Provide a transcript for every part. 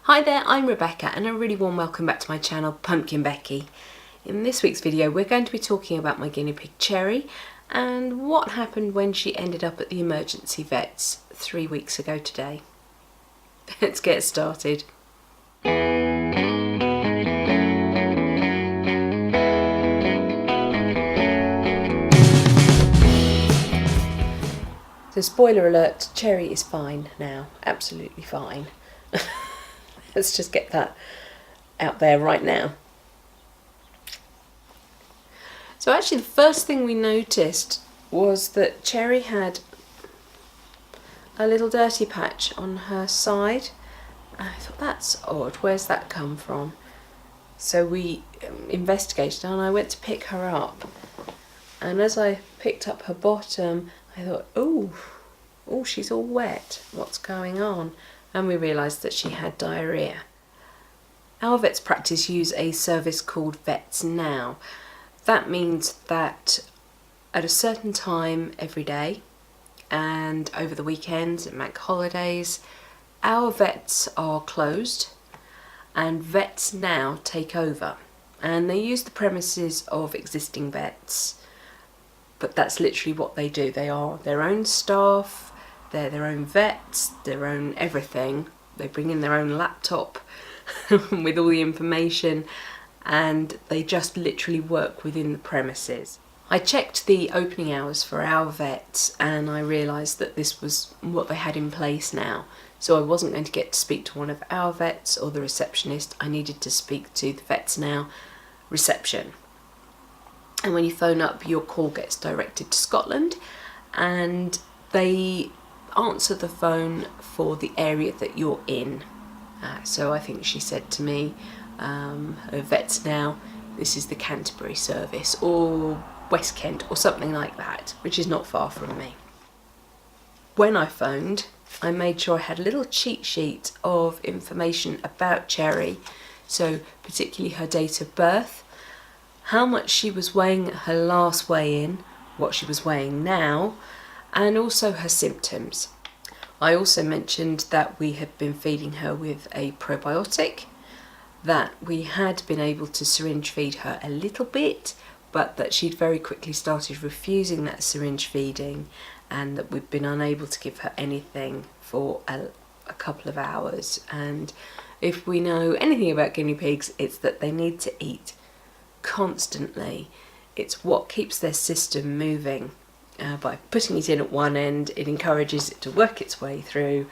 Hi there, I'm Rebecca and a really warm welcome back to my channel PumpkinBecki. In this week's video we're going to be talking about my guinea pig Cherry and what happened when she ended up at the emergency vets 3 weeks ago today. Let's get started. So spoiler alert, Cherry is fine now, absolutely fine. Let's just get that out there right now. So actually the first thing we noticed was that Cherry had a little dirty patch on her side. I thought, that's odd, where's that come from? So we investigated and I went to pick her up. And as I picked up her bottom, I thought, oh, she's all wet, what's going on? And we realised that she had diarrhoea. Our vets practice use a service called Vets Now. That means that at a certain time every day and over the weekends and bank holidays, our vets are closed and Vets Now take over. And they use the premises of existing vets, but that's literally what they do. They are their own staff. They're their own vets, their own everything. They bring in their own laptop with all the information and they just literally work within the premises. I checked the opening hours for our vets and I realised that this was what they had in place now. So I wasn't going to get to speak to one of our vets or the receptionist. I needed to speak to the Vets Now reception. And when you phone up, your call gets directed to Scotland and they answer the phone for the area that you're in. So I think she said to me, Vets Now, this is the Canterbury service or West Kent or something like that, which is not far from me. When I phoned, I made sure I had a little cheat sheet of information about Cherry, so particularly her date of birth, how much she was weighing at her last weigh-in, what she was weighing now, and also her symptoms. I also mentioned that we had been feeding her with a probiotic, that we had been able to syringe feed her a little bit, but that she'd very quickly started refusing that syringe feeding and that we'd been unable to give her anything for a couple of hours. And if we know anything about guinea pigs, it's that they need to eat constantly. It's what keeps their system moving. By putting it in at one end, it encourages it to work its way through,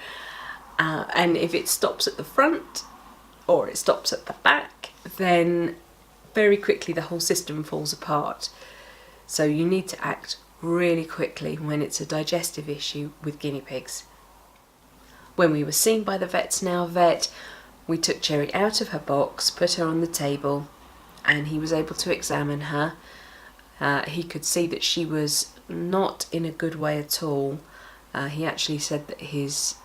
and if it stops at the front or it stops at the back, then very quickly the whole system falls apart. So you need to act really quickly when it's a digestive issue with guinea pigs. When we were seen by the Vets Now vet, we took Cherry out of her box, put her on the table, and he was able to examine her. He could see that she was not in a good way at all. He actually said that his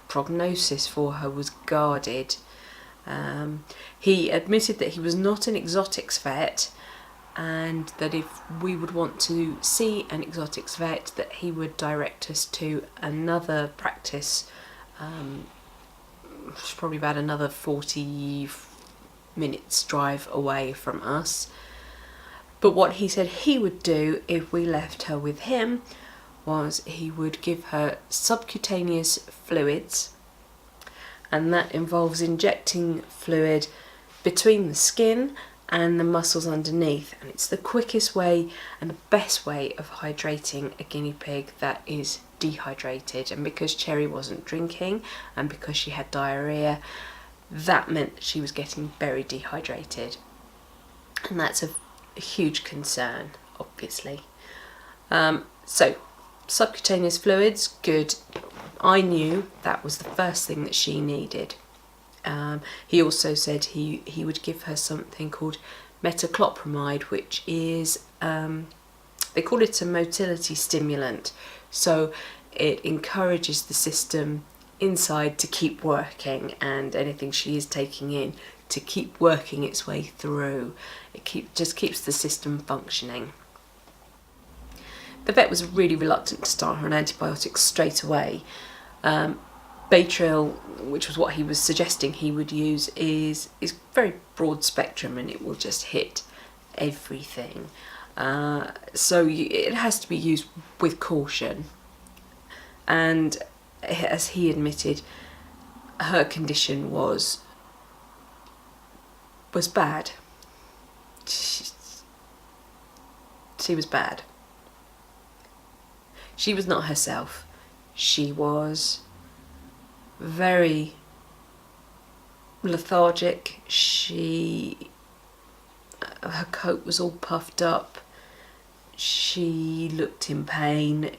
prognosis for her was guarded. He admitted that he was not an exotics vet and that if we would want to see an exotics vet that he would direct us to another practice, probably about another 40 minutes drive away from us. But what he said he would do if we left her with him was he would give her subcutaneous fluids, and that involves injecting fluid between the skin and the muscles underneath, and it's the quickest way and the best way of hydrating a guinea pig that is dehydrated. And because Cherry wasn't drinking and because she had diarrhoea, that meant that she was getting very dehydrated, and that's a huge concern, obviously. So subcutaneous fluids, good. I knew that was the first thing that she needed. He also said he would give her something called metoclopramide, which is, they call it a motility stimulant. So it encourages the system inside to keep working, and anything she is taking in to keep working its way through. It just keeps the system functioning. The vet was really reluctant to start her on antibiotics straight away. Baytril, which was what he was suggesting he would use, is very broad spectrum and it will just hit everything. So it has to be used with caution. And as he admitted, her condition was bad. She was bad. She was not herself. She was very lethargic. Her coat was all puffed up. She looked in pain.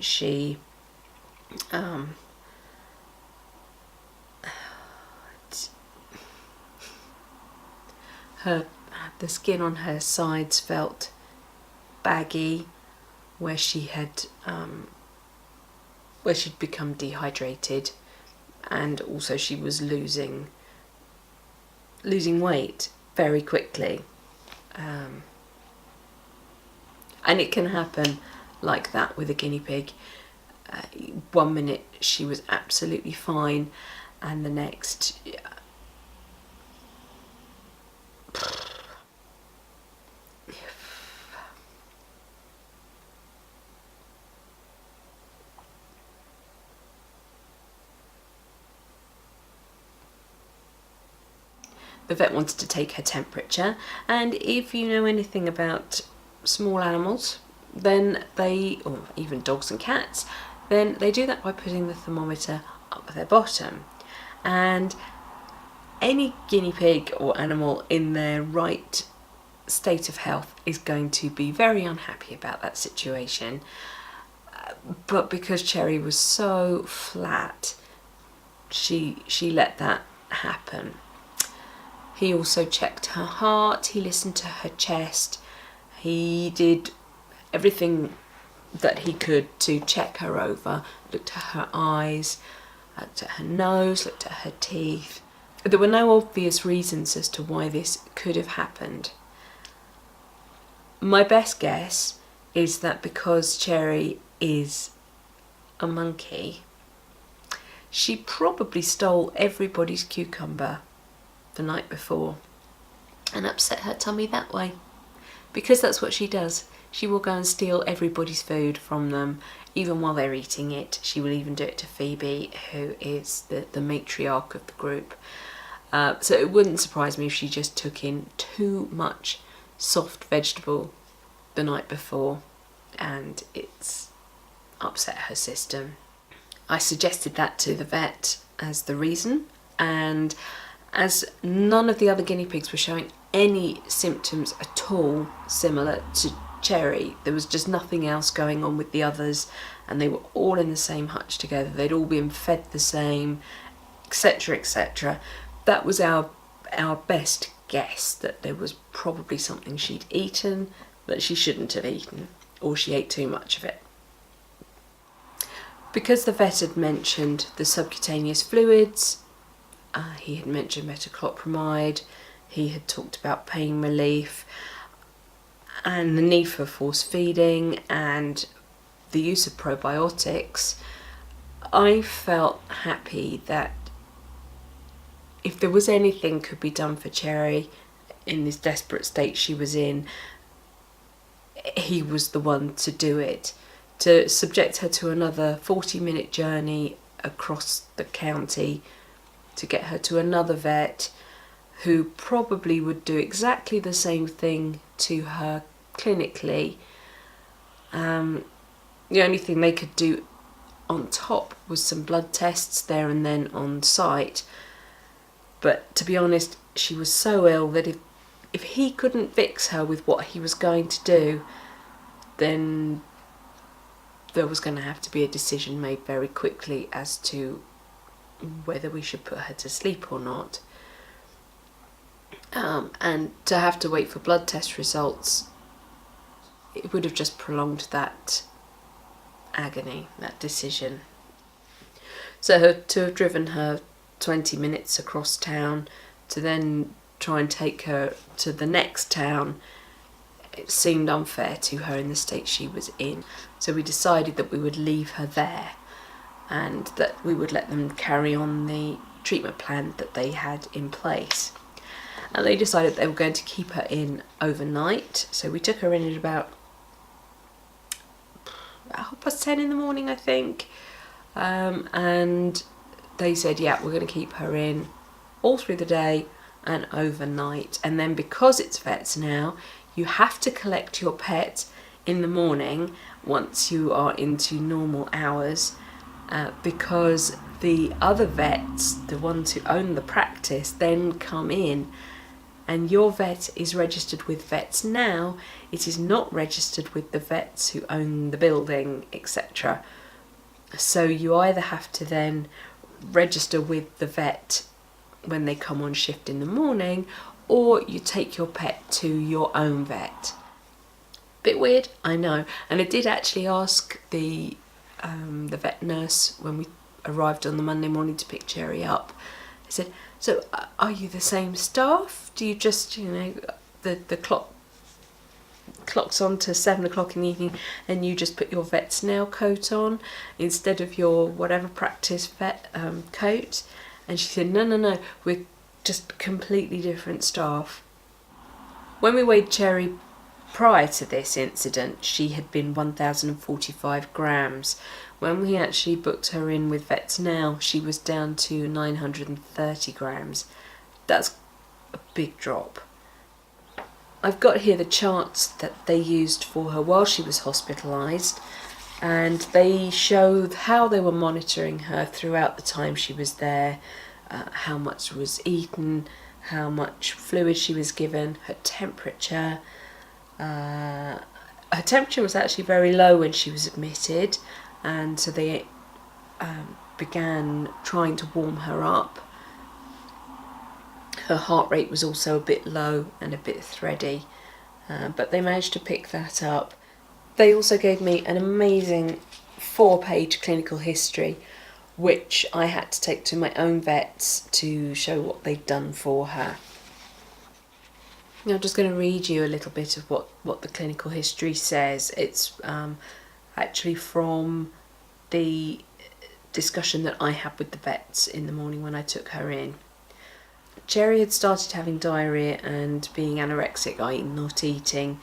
The skin on her sides felt baggy, where she'd become dehydrated, and also she was losing weight very quickly. And it can happen like that with a guinea pig. 1 minute she was absolutely fine, and the next, the vet wanted to take her temperature, and if you know anything about small animals, then or even dogs and cats, then they do that by putting the thermometer up their bottom. And any guinea pig or animal in their right state of health is going to be very unhappy about that situation. But because Cherry was so flat, she let that happen. He also checked her heart, he listened to her chest, he did everything that he could to check her over, looked at her eyes, looked at her nose, looked at her teeth. There were no obvious reasons as to why this could have happened. My best guess is that because Cherry is a monkey, she probably stole everybody's cucumber the night before and upset her tummy that way, because that's what she does. She will go and steal everybody's food from them, even while they're eating it. She will even do it to Phoebe, who is the matriarch of the group. So it wouldn't surprise me if she just took in too much soft vegetable the night before and it's upset her system. I suggested that to the vet as the reason, and as none of the other guinea pigs were showing any symptoms at all similar to Cherry, there was just nothing else going on with the others, and they were all in the same hutch together, they'd all been fed the same, etc, etc. That was our best guess, that there was probably something she'd eaten that she shouldn't have eaten, or she ate too much of it. Because the vet had mentioned the subcutaneous fluids, he had mentioned metoclopramide, he had talked about pain relief and the need for force feeding and the use of probiotics, I felt happy that if there was anything could be done for Cherry in this desperate state she was in, he was the one to do it. To subject her to another 40-minute journey across the county to get her to another vet who probably would do exactly the same thing to her clinically. The only thing they could do on top was some blood tests there and then on site. But to be honest, she was so ill that if he couldn't fix her with what he was going to do, then there was going to have to be a decision made very quickly as to whether we should put her to sleep or not. And to have to wait for blood test results, it would have just prolonged that agony, that decision. So to have driven her 20 minutes across town to then try and take her to the next town, it seemed unfair to her in the state she was in. So we decided that we would leave her there and that we would let them carry on the treatment plan that they had in place. And they decided they were going to keep her in overnight, so we took her in at about 10:30 in the morning, I think, and they said, yeah, we're going to keep her in all through the day and overnight. And then because it's vets now, you have to collect your pet in the morning once you are into normal hours, because the other vets, the ones who own the practice, then come in, and your vet is registered with Vets Now. It is not registered with the vets who own the building, etc. So you either have to then register with the vet when they come on shift in the morning, or you take your pet to your own vet. Bit weird, I know. And I did actually ask the vet nurse when we arrived on the Monday morning to pick Cherry up. I said, so are you the same staff? Do you just, the clock's on to 7 o'clock in the evening and you just put your Vets Now coat on instead of your whatever practice vet coat? And she said, no, we're just completely different staff. When we weighed Cherry prior to this incident, she had been 1,045 grams. When we actually booked her in with Vets Now, she was down to 930 grams. That's a big drop. I've got here the charts that they used for her while she was hospitalised, and they show how they were monitoring her throughout the time she was there, how much was eaten, how much fluid she was given, her temperature. Her temperature was actually very low when she was admitted, and so they began trying to warm her up. Her heart rate was also a bit low and a bit thready, but they managed to pick that up. They also gave me an amazing 4-page clinical history, which I had to take to my own vets to show what they'd done for her. Now I'm just going to read you a little bit of what the clinical history says. It's actually from the discussion that I had with the vets in the morning when I took her in. Cherry had started having diarrhoea and being anorexic, i.e. not eating,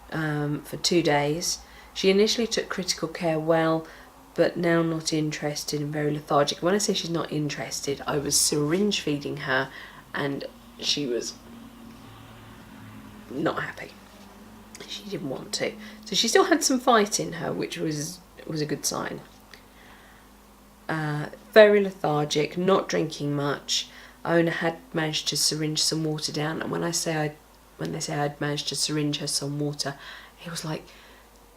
for 2 days. She initially took critical care well, but now not interested and very lethargic. When I say she's not interested, I was syringe feeding her and she was not happy. She didn't want to. So she still had some fight in her, which was a good sign. Very lethargic, not drinking much. Owner had managed to syringe some water down, and when they say I'd managed to syringe her some water, it was like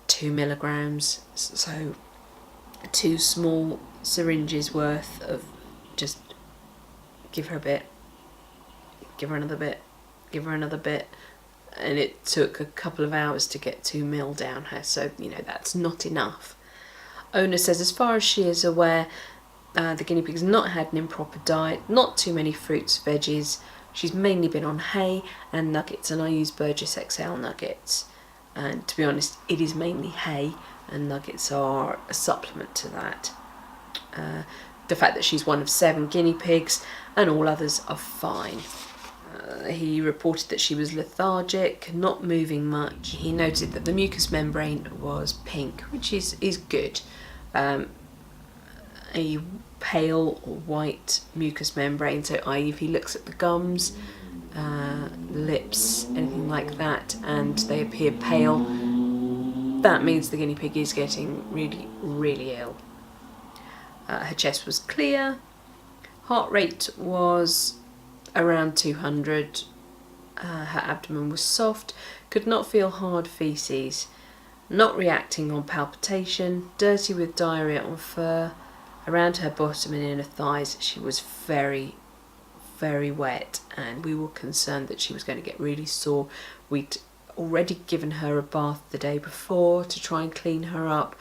2 milligrams. So 2 small syringes worth of just give her a bit, give her another bit, give her another bit. And it took a couple of hours to get 2 ml down her, so that's not enough. Owner says as far as she is aware, the guinea pig's not had an improper diet, not too many fruits, veggies. She's mainly been on hay and nuggets, and I use Burgess XL nuggets. And to be honest, it is mainly hay, and nuggets are a supplement to that. The fact that she's one of 7 guinea pigs and all others are fine. He reported that she was lethargic, not moving much. He noted that the mucous membrane was pink, which is good. A pale or white mucous membrane, so i.e. if he looks at the gums, lips, anything like that, and they appear pale, that means the guinea pig is getting really, really ill. Her chest was clear, heart rate was around 200, her abdomen was soft, could not feel hard feces, not reacting on palpitation, dirty with diarrhoea on fur. Around her bottom and inner thighs she was very, very wet, and we were concerned that she was going to get really sore. We'd already given her a bath the day before to try and clean her up,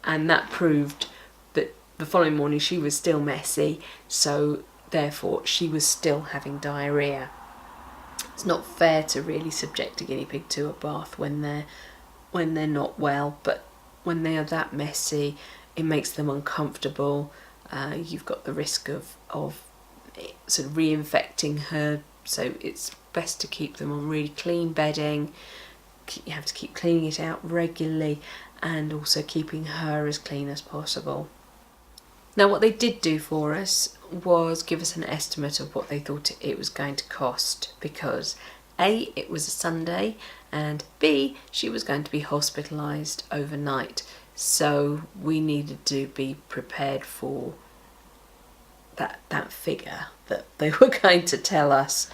and that proved that the following morning she was still messy, so therefore she was still having diarrhoea. It's not fair to really subject a guinea pig to a bath when they're not well, but when they are that messy, it makes them uncomfortable. You've got the risk of sort of reinfecting her, so it's best to keep them on really clean bedding. You have to keep cleaning it out regularly, and also keeping her as clean as possible. Now, what they did do for us was give us an estimate of what they thought it was going to cost, because A, it was a Sunday, and B, she was going to be hospitalised overnight, so we needed to be prepared for that figure that they were going to tell us.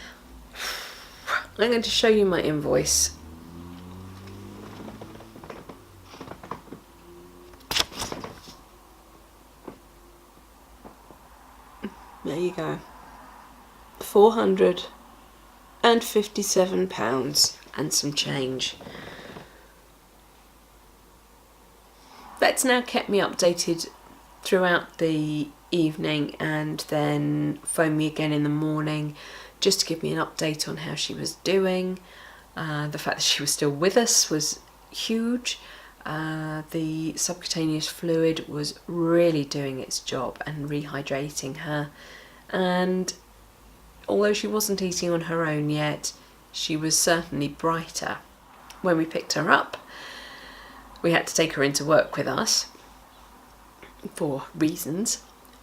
I'm going to show you my invoice. There you go. £457 and some change. That's now kept me updated throughout the evening, and then phone me again in the morning just to give me an update on how she was doing. The fact that she was still with us was huge. The subcutaneous fluid was really doing its job and rehydrating her, and although she wasn't eating on her own yet, she was certainly brighter. When we picked her up, we had to take her into work with us for reasons,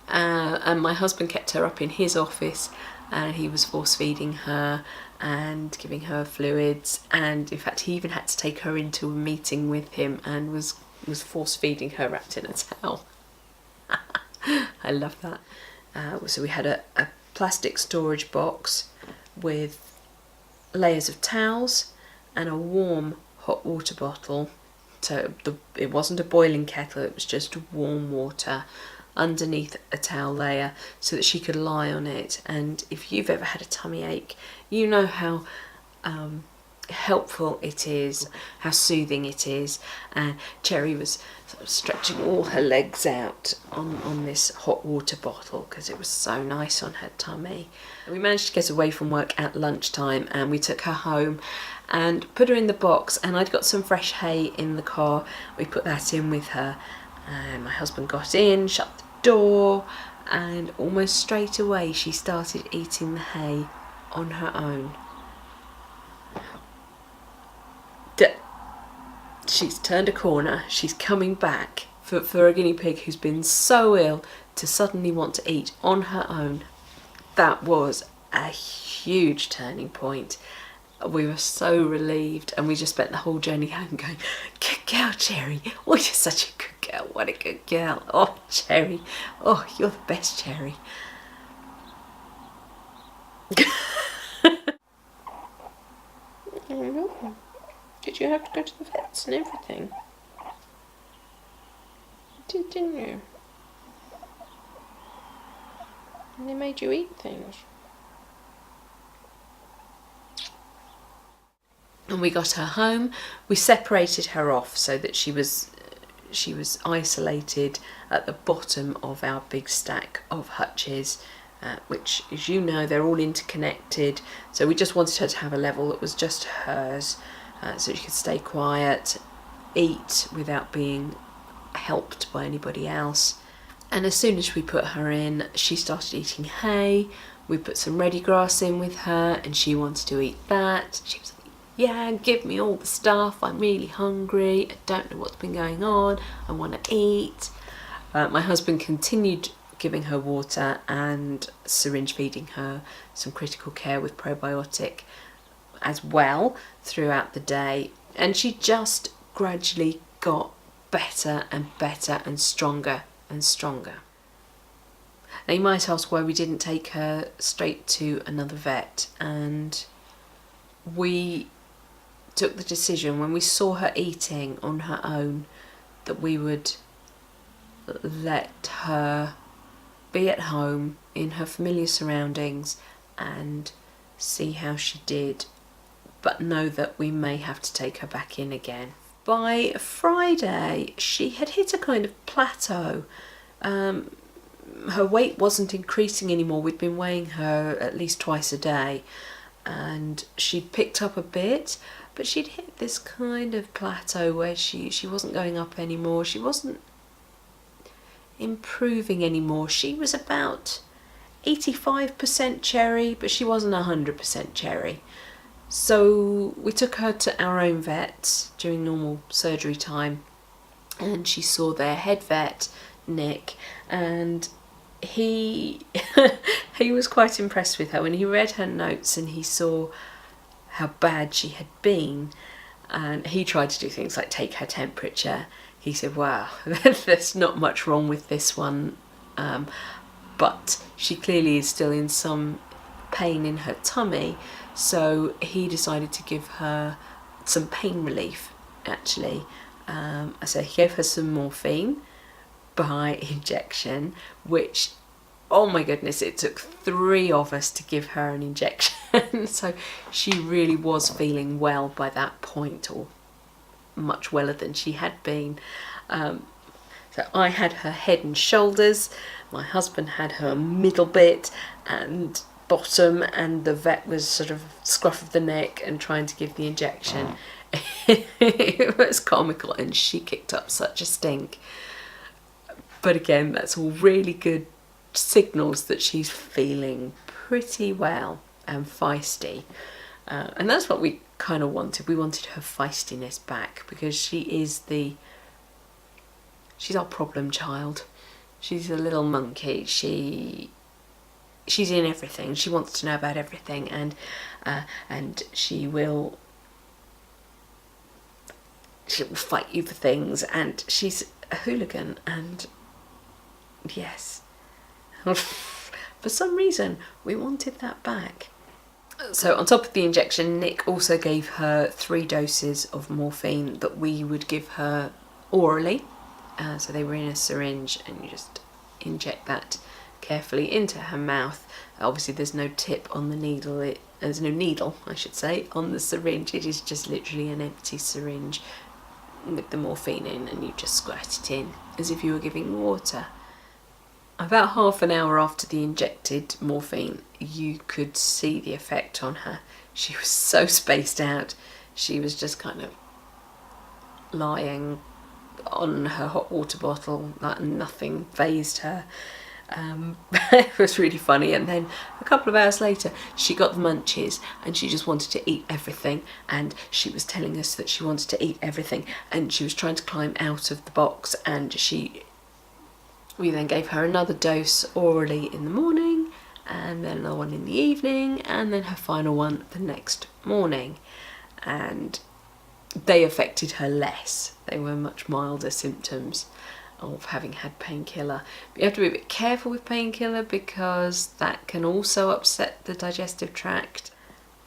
and my husband kept her up in his office, and he was force feeding her and giving her fluids, and in fact he even had to take her into a meeting with him and was force feeding her wrapped in a towel. I love that. So we had a plastic storage box with layers of towels and a warm hot water bottle. So it wasn't a boiling kettle, it was just warm water underneath a towel layer so that she could lie on it. And if you've ever had a tummy ache, you know how helpful it is, how soothing it is. And Cherry was sort of stretching all her legs out on this hot water bottle because it was so nice on her tummy. And we managed to get away from work at lunchtime, and we took her home and put her in the box, and I'd got some fresh hay in the car. We put that in with her, and my husband got in, shut the door, and almost straight away she started eating the hay on her own. She's turned a corner, she's coming back. For a guinea pig who's been so ill to suddenly want to eat on her own, that was a huge turning point. We were so relieved, and we just spent the whole journey home going, "Good girl, Cherry. Oh, you're such a good girl. What a good girl. Oh, Cherry. Oh, you're the best, Cherry." Oh no. Did you have to go to the vets and everything? You did, didn't you? And they made you eat things. And we got her home. We separated her off so that she was isolated at the bottom of our big stack of hutches, which, as you know, they're all interconnected. So we just wanted her to have a level that was just hers, so she could stay quiet, eat without being helped by anybody else. And as soon as we put her in, she started eating hay. We put some ready grass in with her, and she wanted to eat that. She was like, "Yeah, give me all the stuff. I'm really hungry. I don't know what's been going on. I want to eat." My husband continued giving her water and syringe feeding her some critical care with probiotic as well throughout the day, and she just gradually got better and better and stronger and stronger. Now you might ask why we didn't take her straight to another vet, and we took the decision when we saw her eating on her own that we would let her be at home in her familiar surroundings and see how she did, but know that we may have to take her back in again. By Friday, she had hit a kind of plateau. Her weight wasn't increasing anymore. We'd been weighing her at least twice a day, and she'd picked up a bit, but she'd hit this kind of plateau where she wasn't going up anymore. She wasn't improving anymore. She was about 85% Cherry, but she wasn't 100% Cherry. So we took her to our own vet during normal surgery time, and she saw their head vet, Nick, and he he was quite impressed with her. When he read her notes and he saw how bad she had been, and he tried to do things like take her temperature, he said, wow, there's not much wrong with this one, but she clearly is still in some pain in her tummy. So he decided to give her some pain relief, actually. So he gave her some morphine by injection, which, oh my goodness, it took 3 of us to give her an injection. So she really was feeling well by that point, or much weller than she had been. So I had her head and shoulders, my husband had her middle bit and bottom, and the vet was sort of scruff of the neck and trying to give the injection. It was comical, and she kicked up such a stink. But again, that's all really good signals that she's feeling pretty well and feisty. And that's what we kind of wanted. We wanted her feistiness back, because she's our problem child. She's a little monkey. She's in everything. She wants to know about everything, and she will fight you for things, and she's a hooligan. And yes, for some reason we wanted that back. So on top of the injection, Nick also gave her 3 doses of morphine that we would give her orally. So they were in a syringe, and you just inject that carefully into her mouth. Obviously there's no tip on the needle, there's no needle, I should say, on the syringe. It is just literally an empty syringe with the morphine in, and you just squirt it in as if you were giving water. About half an hour after the injected morphine, you could see the effect on her. She was so spaced out. She was just kind of lying on her hot water bottle, like nothing fazed her. It was really funny. And then a couple of hours later, she got the munchies, and she just wanted to eat everything, and she was telling us that she wanted to eat everything, and she was trying to climb out of the box. And we then gave her another dose orally in the morning, and then another one in the evening, and then her final one the next morning. And they affected her less. They were much milder symptoms of having had painkiller. But you have to be a bit careful with painkiller, because that can also upset the digestive tract.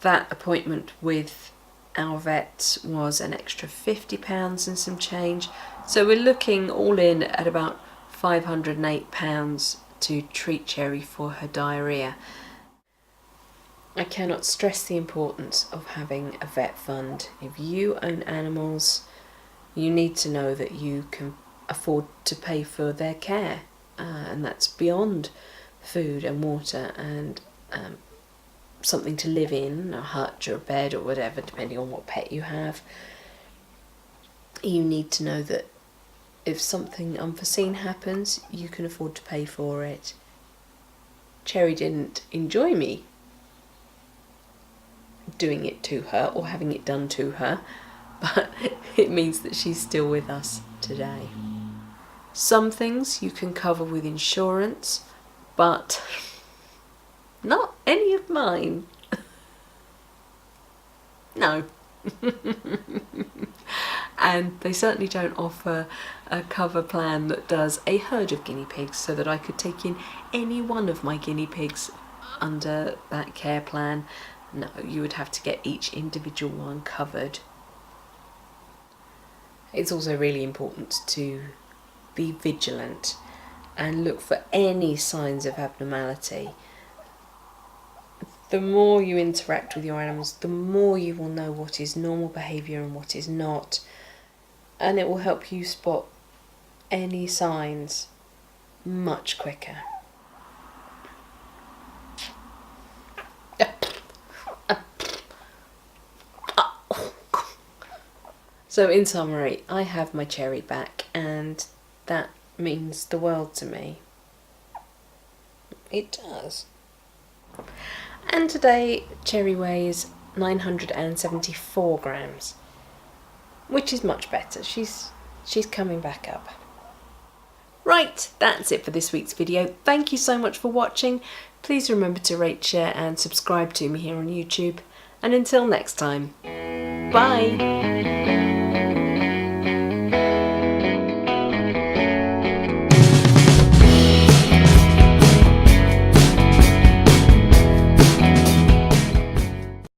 That appointment with our vet was an extra £50 and some change. So we're looking all in at about £508 to treat Cherry for her diarrhoea. I cannot stress the importance of having a vet fund. If you own animals, you need to know that you can afford to pay for their care, and that's beyond food and water and something to live in, a hutch or a bed or whatever, depending on what pet you have. You need to know that if something unforeseen happens, you can afford to pay for it. Cherry didn't enjoy me doing it to her or having it done to her, but it means that she's still with us today. Some things you can cover with insurance, but not any of mine. No. And they certainly don't offer a cover plan that does a herd of guinea pigs, so that I could take in any one of my guinea pigs under that care plan. No, you would have to get each individual one covered. It's also really important to be vigilant and look for any signs of abnormality. The more you interact with your animals, the more you will know what is normal behaviour and what is not, and it will help you spot any signs much quicker. So in summary, I have my Cherry back, and that means the world to me. It does. And today Cherry weighs 974 grams, which is much better. She's coming back up. Right, that's it for this week's video. Thank you so much for watching. Please remember to rate, share and subscribe to me here on YouTube. And until next time, bye!